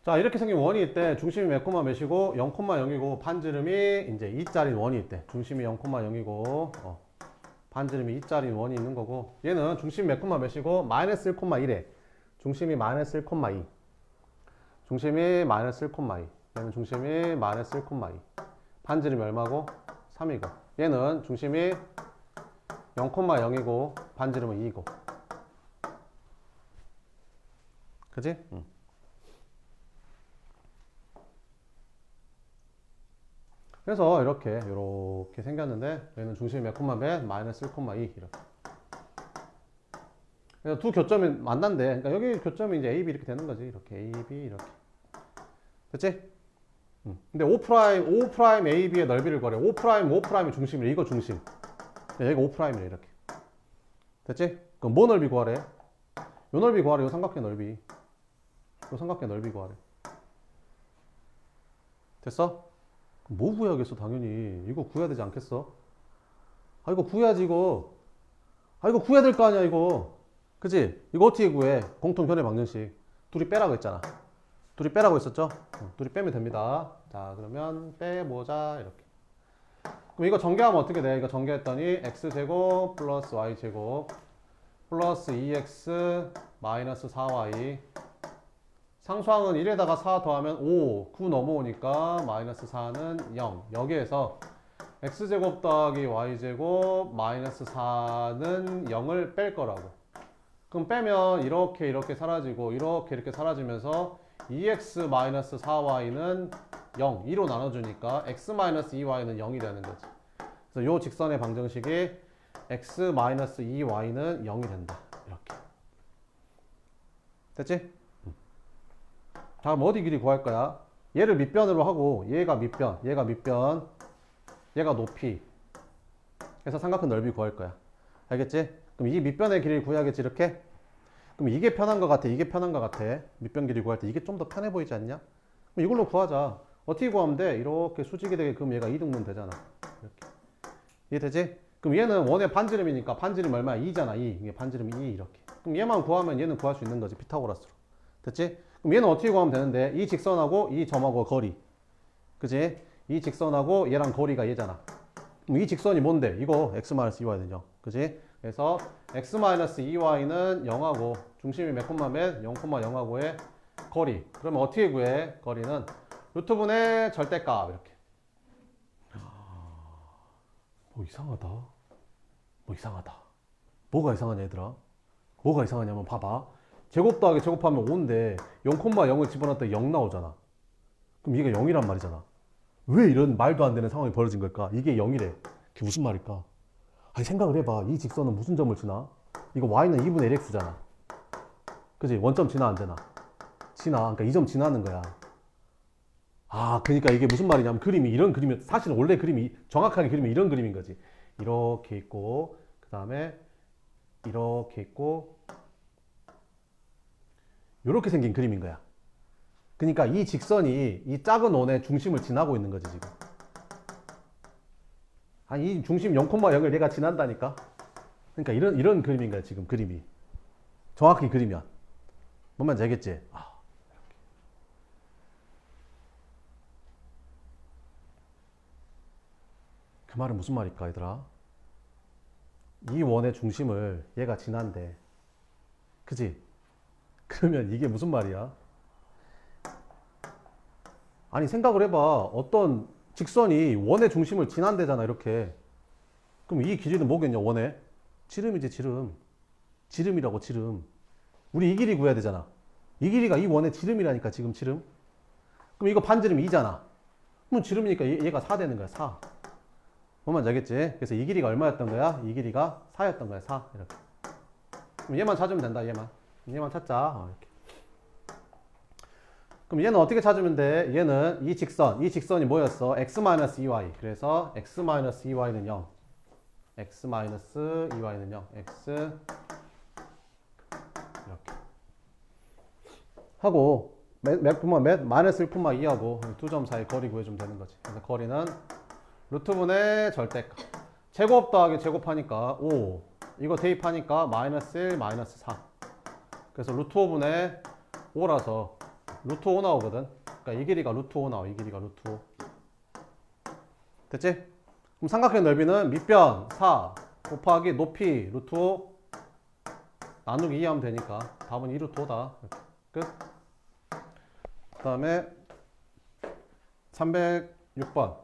[SPEAKER 1] 자, 이렇게 생긴 원이 있대. 중심이 몇 콤마 몇이고 0,0이고 반지름이 이제 2짜리 원이 있대. 중심이 0,0이고 반지름이 2짜리 원이 있는 거고, 얘는 중심이 몇 콤마 몇이고 마이너스 1,1에 중심이 마이너스 1,2. 중심이 마이너스 1,2. 얘는 중심이 마이너스 1,2. 반지름이 얼마고? 3이고. 얘는 중심이 0,0이고 반지름은 2이고. 그지? 그래서 이렇게 생겼는데, 얘는 중심이 몇 콤마 몇? 마이너스 1,2 이렇게. 그래서 두 교점이 만난대. 그러니까 여기 교점이 이제 AB 이렇게 되는 거지. 이렇게 AB 이렇게. 됐지? 근데 O' AB의 넓이를 구하래. O'I 중심이래. 이거 중심. 여기가 O'이래 이렇게. 됐지? 그럼 뭐 넓이 구하래? 요 넓이 구하래. 요 삼각형 넓이. 요 삼각형 넓이 구하래. 됐어? 뭐 구해야겠어? 당연히 이거 구해야 되지 않겠어? 아, 이거 구해야지. 이거 구해야 될 거 아니야 이거. 그치? 이거 어떻게 구해? 공통 변의 방정식. 둘이 빼라고 했잖아. 둘이 빼라고 했었죠? 둘이 빼면 됩니다. 자, 그러면 빼보자 이렇게. 그럼 이거 전개하면 어떻게 돼? 이거 전개했더니 x제곱 플러스 y제곱 플러스 2x 마이너스 4y. 상수항은 1에다가 4 더하면 5, 9 넘어오니까 마이너스 4는 0. 여기에서 x제곱 더하기 y제곱 마이너스 4는 0을 뺄 거라고. 그럼 빼면 이렇게 사라지고 이렇게 사라지면서 2x-4y는 0, 2로 나눠주니까 x-2y는 0이 되는 거지. 그래서 이 직선의 방정식이 x-2y는 0이 된다. 이렇게. 됐지? 다음 어디 길이 구할 거야? 얘를 밑변으로 하고 얘가 밑변, 얘가 높이. 해서 삼각형 넓이 구할 거야. 알겠지? 그럼 이 밑변의 길이를 구해야겠지, 이렇게? 그럼 이게 편한 것 같아, 이게 편한 것 같아. 밑변 길이 구할 때 이게 좀 더 편해 보이지 않냐? 그럼 이걸로 구하자. 어떻게 구하면 돼? 이렇게 수직이 되게 그럼 얘가 2등분 되잖아. 이렇게. 이해되지? 그럼 얘는 원의 반지름이니까 반지름 얼마야? 2잖아, 2. 이게 반지름 2 이렇게. 그럼 얘만 구하면 얘는 구할 수 있는 거지, 피타고라스로. 됐지? 그럼 얘는 어떻게 구하면 되는데? 이 직선하고 이 점하고 거리. 그지? 이 직선하고 얘랑 거리가 얘잖아. 그럼 이 직선이 뭔데? 이거 x-2y는 0. 그지? 그래서 x-2y는 0하고 중심이 몇 콤마 몇? 0,0하고의 거리. 그러면 어떻게 구해? 거리는 루트분의 절대값 이렇게. 뭐 이상하다. 뭐 이상하다. 뭐가 이상하냐 얘들아? 뭐가 이상하냐면 봐봐. 제곱 더하기 제곱하면 5인데 0,0을 집어넣었더니 0 나오잖아. 그럼 얘가 0이란 말이잖아. 왜 이런 말도 안 되는 상황이 벌어진 걸까? 이게 0이래. 그게 무슨 말일까? 아니 생각을 해봐. 이 직선은 무슨 점을 지나? 이거 y는 2분의 1x잖아. 그지? 원점 지나 안 지나? 지나. 그러니까 이 점 지나는 거야. 아, 그러니까 이게 무슨 말이냐면 그림이 이런 그림이 사실은 원래 그림이 정확하게 그리면 이런 그림인 거지. 이렇게 있고 그 다음에 이렇게 있고 이렇게 생긴 그림인 거야. 그러니까 이 직선이 이 작은 원의 중심을 지나고 있는 거지 지금. 아니 이 중심 0,0을 얘가 지난다니까. 그러니까 이런 그림인 거야 지금 그림이. 정확히 그리면 뭔 말인지 알겠지? 그 말은 무슨 말일까 얘들아? 이 원의 중심을 얘가 지난대. 그지? 그러면 이게 무슨 말이야? 아니 생각을 해봐. 어떤 직선이 원의 중심을 지난대잖아 이렇게. 그럼 이 길이는 뭐겠냐 원의? 지름이지 지름. 지름이라고 지름. 우리 이 길이 구해야 되잖아. 이 길이가 이 원의 지름이라니까 지금 지름. 그럼 이거 반지름이 2잖아. 그럼 지름이니까 얘가 4 되는 거야 4. 뭔 말인지 알겠지? 그래서 이 길이가 얼마였던 거야? 이 길이가 4였던 거야 4 이렇게. 그럼 얘만 찾으면 된다 얘만 찾자 이렇게. 그럼 얘는 어떻게 찾으면 돼? 얘는 이 직선이 뭐였어? x-2y. 그래서 x-2y는 0. x-2y는 0. x 이렇게 하고 몇 콤마 몇? 마이너스 1,2하고 두 점 사이 거리 구해주면 되는 거지. 그래서 거리는 루트분의 절대값. 제곱 더하기 제곱하니까 5. 이거 대입하니까 마이너스 1, 마이너스 4. 그래서 루트 5분의 5라서 루트 5 나오거든. 그러니까 이 길이가 루트 5 나와. 이 길이가 루트 5. 됐지? 그럼 삼각형 넓이는 밑변 4 곱하기 높이 루트 5 나누기 2 하면 되니까 답은 2 루트 5다. 끝. 그 다음에 306번.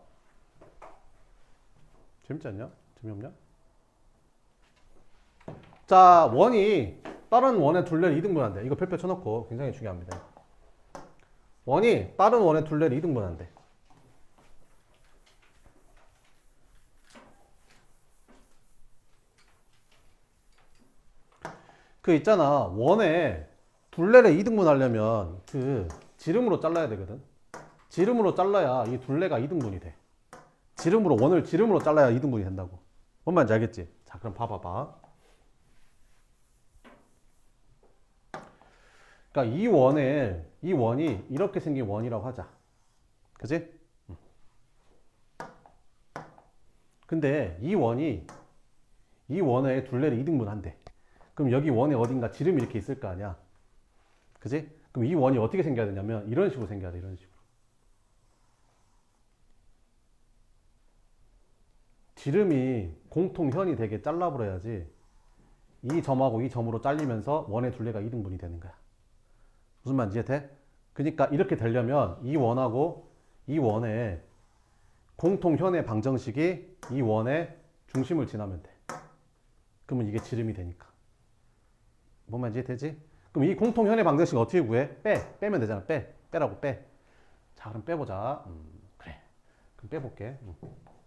[SPEAKER 1] 재밌지 않냐? 재미없냐? 자, 원이 다른 원의 둘레를 2등분한대. 이거 별표 쳐놓고 굉장히 중요합니다. 원이 다른 원의 둘레를 2등분한대. 그 있잖아. 원의 둘레를 2등분 하려면 그 지름으로 잘라야 되거든. 지름으로 잘라야 이 둘레가 2등분이 돼. 원을 지름으로 잘라야 2등분이 된다고. 뭔 말인지 알겠지? 자, 그럼 봐봐봐. 그러니까 이 원이 이렇게 생긴 원이라고 하자. 그지? 근데 이 원의 둘레를 2등분 한대. 그럼 여기 원에 어딘가 지름이 이렇게 있을 거 아니야. 그지? 그럼 이 원이 어떻게 생겨야 되냐면 이런 식으로 생겨야 돼. 이런 식으로. 지름이 공통현이 되게 잘라버려야지 이 점하고 이 점으로 잘리면서 원의 둘레가 2등분이 되는 거야. 무슨 말인지 이해돼? 그러니까 이렇게 되려면 이 원하고 이 원의 공통현의 방정식이 이 원의 중심을 지나면 돼. 그러면 이게 지름이 되니까. 뭔 말인지 되지? 그럼 이 공통현의 방정식 어떻게 구해? 빼면 되잖아. 빼라고 빼. 자, 그럼 빼보자. 그래. 그럼 빼볼게.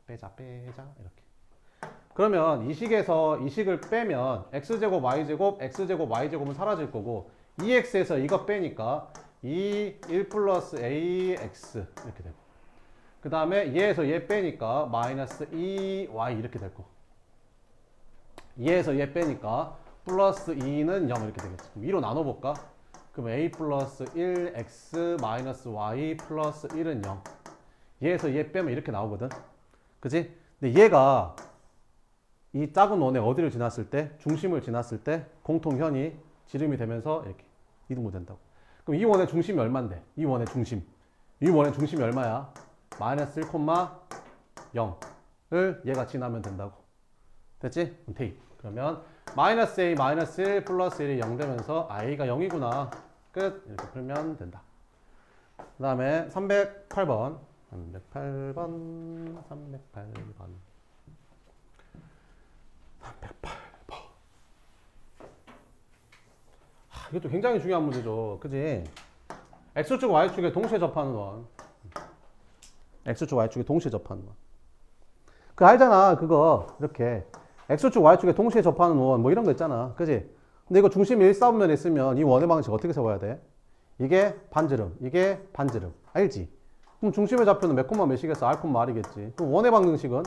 [SPEAKER 1] 빼자 이렇게. 그러면 이 식에서 이 식을 빼면 x제곱 y제곱 x제곱 y제곱은 사라질 거고 2x에서 이거 빼니까 1 플러스 ax 이렇게 되고 그 다음에 얘에서 얘 빼니까 마이너스 2y 이렇게 될 거고 얘에서 얘 빼니까 플러스 2는 0 이렇게 되겠지. 그럼 2로 나눠볼까? 그럼 a 플러스 1x 마이너스 y 플러스 1은 0 얘에서 얘 빼면 이렇게 나오거든. 그치? 근데 얘가 이 작은 원에 어디를 지났을 때? 중심을 지났을 때 공통현이 지름이 되면서 이렇게 이동이 된다고. 그럼 이 원의 중심이 얼만데? 이 원의 중심. 이 원의 중심이 얼마야? 마이너스 1,0을 얘가 지나면 된다고. 됐지? 대입. 그러면 마이너스 a 마이너스 1 플러스 1이 0 되면서 a가 0이구나. 끝. 이렇게 풀면 된다. 그 다음에 308번. 308번. 308번. 이것도 굉장히 중요한 문제죠. 그지? X축, Y축에 동시에 접하는 원. X축, Y축에 동시에 접하는 원. 그 알잖아. 그거. 이렇게. X축, Y축에 동시에 접하는 원. 뭐 이런 거 있잖아. 그지? 근데 이거 중심이 1사분면에 있으면 이 원의 방식 어떻게 세워야 돼? 이게 반지름. 이게 반지름. 알지? 그럼 중심의 좌표는 몇 콤마 몇이겠어? R 콤마 R이겠지. 그럼 원의 방정식은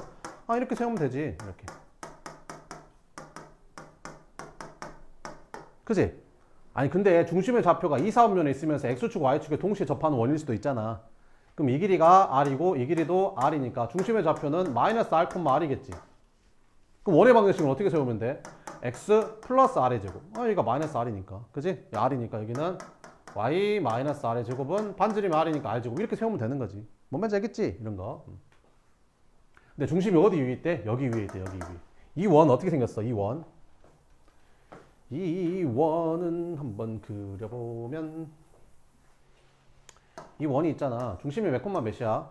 [SPEAKER 1] 이렇게 세우면 되지. 이렇게. 그지? 아니 근데 중심의 좌표가 2사분면에 있으면서 X축, Y축에 동시에 접하는 원일 수도 있잖아. 그럼 이 길이가 R이고 이 길이도 R이니까 중심의 좌표는 마이너스 R, R이겠지. 그럼 원의 방정식은 어떻게 세우면 돼? X 플러스 R의 제곱. 여기가 마이너스 R이니까. 그지? R이니까 여기는 Y 마이너스 R의 제곱은 반지름이 R이니까 R 제곱. 이렇게 세우면 되는 거지. 뭔 말인지 알겠지? 이런 거. 근데 중심이 어디 위에 있대? 여기 위에 있대. 여기 위에. 이 원 어떻게 생겼어? 이 원. 이 원은 한번 그려보면 이 원이 있잖아. 중심이 몇 콤마 몇이야?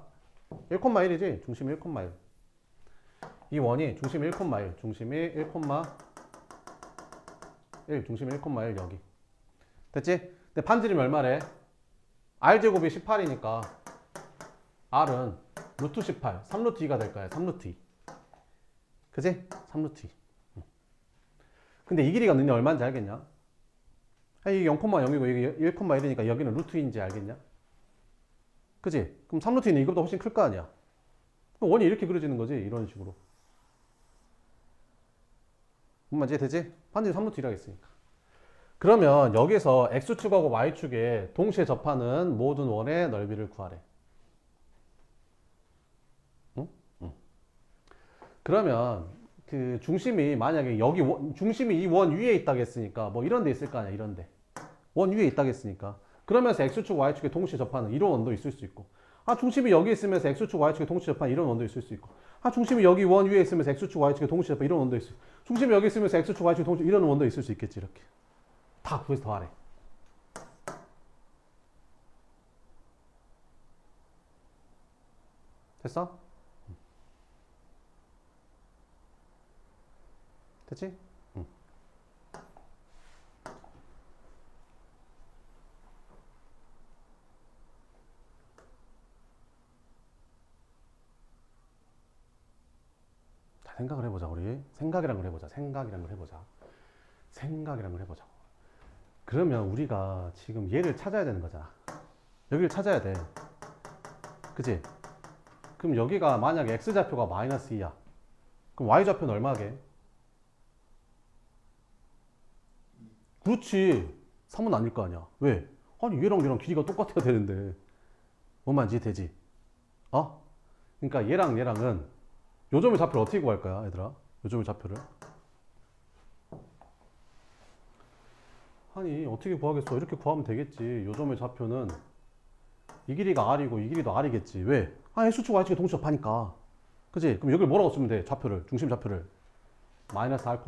[SPEAKER 1] 1,1이지? 중심이 1,1. 이 원이 중심이 1,1. 중심이 1,1. 중심이 1,1 여기. 됐지? 근데 반지름이 얼마래? R제곱이 18이니까 R은 루트 18. 3루트 2가 될 거야. 3루트 2. 그지? 3루트 2. 근데 이 길이가 너네 얼마인지 알겠냐? 이게 0,0이고 이게 1,1이니까 여기는 루트인지 알겠냐? 그지? 그럼 3루트는 이것보다 훨씬 클 거 아니야? 그럼 원이 이렇게 그려지는 거지. 이런 식으로. 뭔 말인지 되지? 반지름 3루트 1이라 했으니까. 그러면 여기서 X축하고 Y축에 동시에 접하는 모든 원의 넓이를 구하래. 응? 응. 그러면 그 중심이 만약에 여기 중심이 이 원 위에 있다고 했으니까 뭐 이런 데 있을 거 아니야. 이런 데. 원 위에 있다고 했으니까. 그러면서 X축, Y축에 동시에 접하는 이런 원도 있을 수 있고 중심이 여기 있으면서 X축, Y축에 동시에 접하는 이런 원도 있을 수 있고 중심이 여기 원 위에 있으면서 X축, Y축에 동시에 접하는 이런 원도 있을 수 있고 중심이 여기 있으면서 X축, Y축에 동시에 이런 원도 있을 수 있겠지. 이렇게. 다 구해서 더하래. 됐어? 됐지? 응. 자, 생각을 해보자. 우리 생각이란 걸 해보자. 생각이란 걸 해보자. 생각이란 걸 해보자. 그러면 우리가 지금 얘를 찾아야 되는 거잖아. 여기를 찾아야 돼. 그치? 그럼 여기가 만약에 X좌표가 마이너스 2야. 그럼 Y좌표는 얼마게? 그렇지. 3은 아닐 거 아니야. 왜? 아니 얘랑 얘랑 길이가 똑같아야 되는데. 뭔 말인지 되지? 그러니까 얘랑 얘랑은 요점의 좌표를 어떻게 구할 거야, 얘들아? 요점의 좌표를. 아니 어떻게 구하겠어? 이렇게 구하면 되겠지. 요점의 좌표는 이 길이가 R이고 이 길이도 R이겠지. 왜? X축 Y축이 동시에 접하니까. 그치? 그럼 여기를 뭐라고 쓰면 돼? 좌표를, 중심 좌표를 마이너스 R,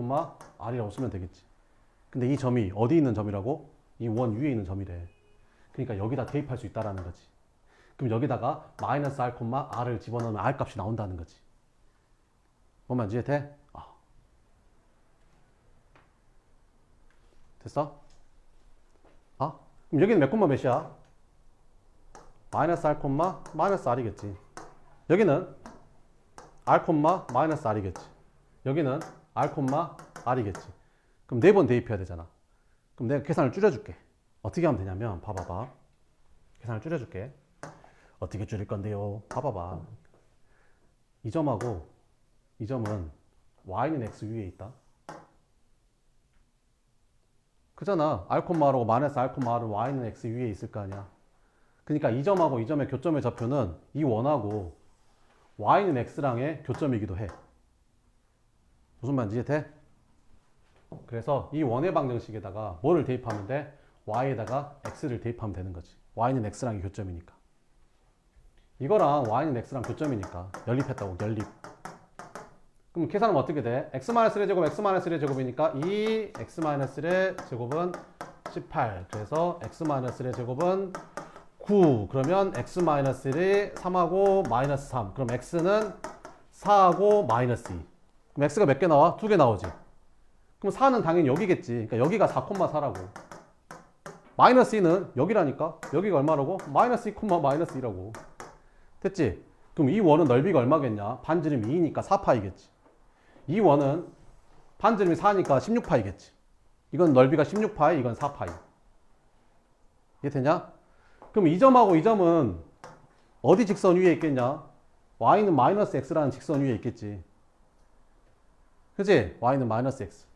[SPEAKER 1] R이라고 쓰면 되겠지. 근데 이 점이 어디 있는 점이라고? 이 원 위에 있는 점이래. 그러니까 여기다 대입할 수 있다라는 거지. 그럼 여기다가 마이너스 R, R을 집어넣으면 R 값이 나온다는 거지. 뭔 말인지 이해 돼? 됐어? 아? 그럼 여기는 몇 콤마 몇이야? 마이너스 R 콤마 마이너스 R이겠지. 여기는 R 콤마 마이너스 R이겠지. 여기는 R 콤마 R이겠지. 그럼 4번 대입해야 되잖아. 그럼 내가 계산을 줄여줄게. 어떻게 하면 되냐면 봐봐봐. 계산을 줄여줄게. 어떻게 줄일 건데요? 봐봐봐. 이 점하고 이 점은 y는 x 위에 있다. 그잖아. R, R하고 마이너스 R, R은 y는 x 위에 있을 거 아니야. 그러니까 이 점하고 이 점의 교점의 좌표는 이 원하고 y는 x랑의 교점이기도 해. 무슨 말인지 이해돼? 그래서 이 원의 방정식에다가 뭐를 대입하면 돼? y에다가 x를 대입하면 되는 거지. y는 x랑의 교점이니까. 이거랑 y는 x랑 교점이니까 연립했다고, 연립. 그럼 계산하면 어떻게 돼? x-1의 제곱, x-1의 제곱이니까 이 x-1의 제곱은 18. 그래서 x-1의 제곱은 9. 그러면 x-1이 3하고 마이너스 3. 그럼 x는 4하고 마이너스 2. 그럼 x가 몇 개 나와? 2개 나오지. 그럼 4는 당연히 여기겠지. 그러니까 여기가 4,4라고. 마이너스 2는 여기라니까. 여기가 얼마라고? 마이너스 2, 마이너스 2라고. 됐지? 그럼 이 원은 넓이가 얼마겠냐? 반지름이 2니까 4파이겠지. 이 원은 반지름이 4니까 16파이겠지. 이건 넓이가 16파이, 이건 4파이. 이해되냐? 그럼 이 점하고 이 점은 어디 직선 위에 있겠냐? y는 마이너스 x라는 직선 위에 있겠지. 그치? y는 마이너스 x.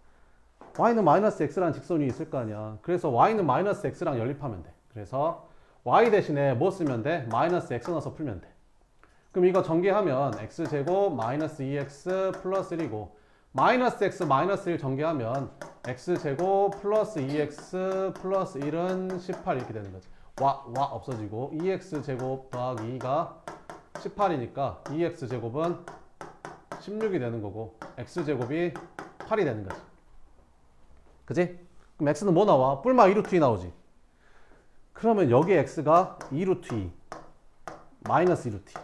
[SPEAKER 1] y는 마이너스 x라는 직선 위에 있을 거 아니야. 그래서 y는 마이너스 x랑 연립하면 돼. 그래서 y 대신에 뭐 쓰면 돼? 마이너스 x 넣어서 풀면 돼. 그럼 이거 전개하면 x제곱 마이너스 2x 플러스 1이고 마이너스 x 마이너스 1 전개하면 x제곱 플러스 2x 플러스 1은 18 이렇게 되는 거지. 와 없어지고 2x제곱 더하기 2가 18이니까 2x제곱은 16이 되는 거고 x제곱이 8이 되는 거지. 그지? 그럼 x는 뭐 나와? 뿔마 2루트 2 나오지. 그러면 여기 x가 2루트 2 마이너스 2루트 2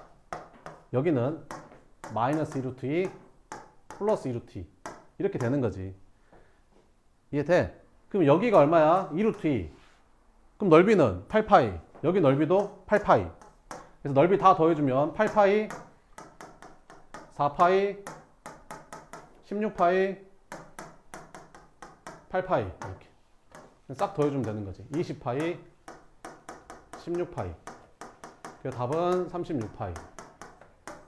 [SPEAKER 1] 여기는 마이너스 2루트 2 플러스 2루트 2 이렇게 되는 거지. 이해돼? 그럼 여기가 얼마야? 2루트 2 그럼 넓이는 8파이 여기 넓이도 8파이 그래서 넓이 다 더해주면 8파이 4파이 16파이 8파이 이렇게 싹 더해주면 되는 거지. 20파이 16파이 그래서 답은 36파이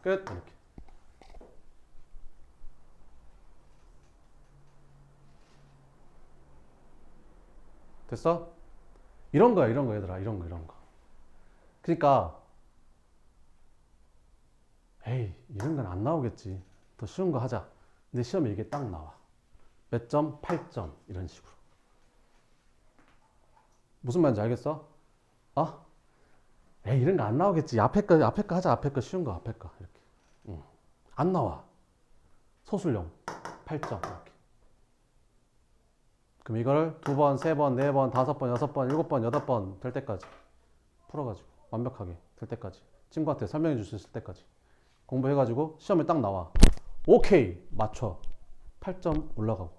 [SPEAKER 1] 끝. 이렇게. 됐어? 이런 거야, 이런 거, 얘들아. 이런 거. 그러니까, 에이, 이런 건 안 나오겠지. 더 쉬운 거 하자. 근데 시험에 이게 딱 나와. 몇 점? 8점. 이런 식으로. 무슨 말인지 알겠어? 에이, 이런 거 안 나오겠지. 앞에 거 하자. 앞에 거 쉬운 거, 앞에 거. 이렇게. 안 나와. 소술용. 8점. 이렇게. 그럼 이걸 2번, 3번, 4번, 5번, 6번, 7번, 8번 될 때까지 풀어가지고 완벽하게 될 때까지 친구한테 설명해 줄 수 있을 때까지 공부해가지고 시험에 딱 나와. 오케이. 맞춰. 8점 올라가고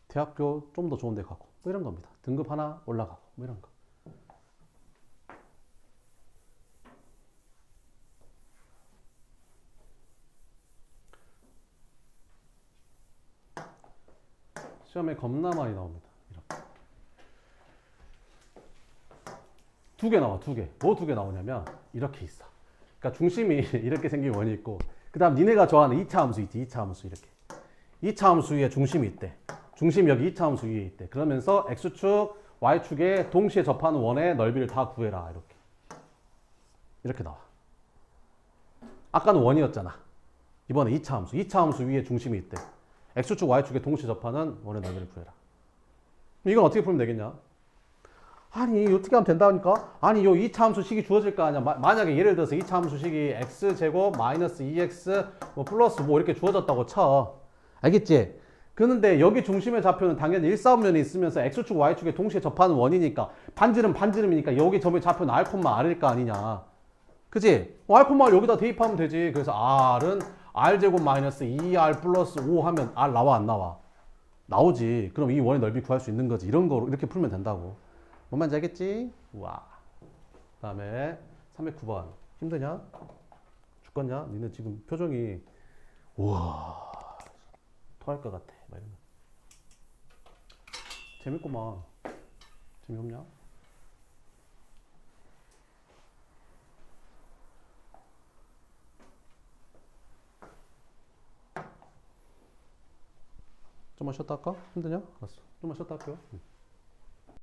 [SPEAKER 1] 대학교 좀 더 좋은 데 가고 뭐 이런 겁니다. 등급 하나 올라가고 뭐 이런 거. 시험에 겁나 많이 나옵니다. 이렇게. 2개 나와, 2개. 뭐 2개 나오냐면, 이렇게 있어. 그러니까 중심이 이렇게 생긴 원이 있고, 그 다음 니네가 좋아하는 2차 함수 있지, 2차 함수 이렇게. 2차 함수 위에 중심이 있대. 중심이 여기 2차 함수 위에 있대. 그러면서 X축, Y축에 동시에 접하는 원의 넓이를 다 구해라. 이렇게. 이렇게 나와. 아까는 원이었잖아. 이번에 2차 함수. 2차 함수 위에 중심이 있대. X축, Y축에 동시에 접하는 원의 넓이를 구해라. 이건 어떻게 풀면 되겠냐? 아니, 어떻게 하면 된다니까? 아니, 요 2차 함수식이 주어질 거 아니야. 만약에 예를 들어서 2차 함수식이 X제곱 마이너스 2X 뭐 플러스 뭐 이렇게 주어졌다고 쳐. 알겠지? 그런데 여기 중심의 좌표는 당연히 일사분면에 있으면서 X축, Y축에 동시에 접하는 원이니까 반지름이니까 여기 점의 좌표는 R, R일 거 아니냐. 그치? R, R 여기다 대입하면 되지. 그래서 R은 R제곱 마이너스 2R 플러스 5 하면 R 나와 안 나와? 나오지. 그럼 이 원의 넓이 구할 수 있는 거지. 이런 거로 이렇게 풀면 된다고. 뭔 말인지 알겠지? 와. 그다음에 309번. 힘드냐? 죽겠냐? 니네 지금 표정이 우와 토할 것 같아. 막 이런 거. 재밌구만. 재미없냐? 좀만 쉬었다 할까? 힘드냐? 알았어. 좀만 쉬었다 할게요.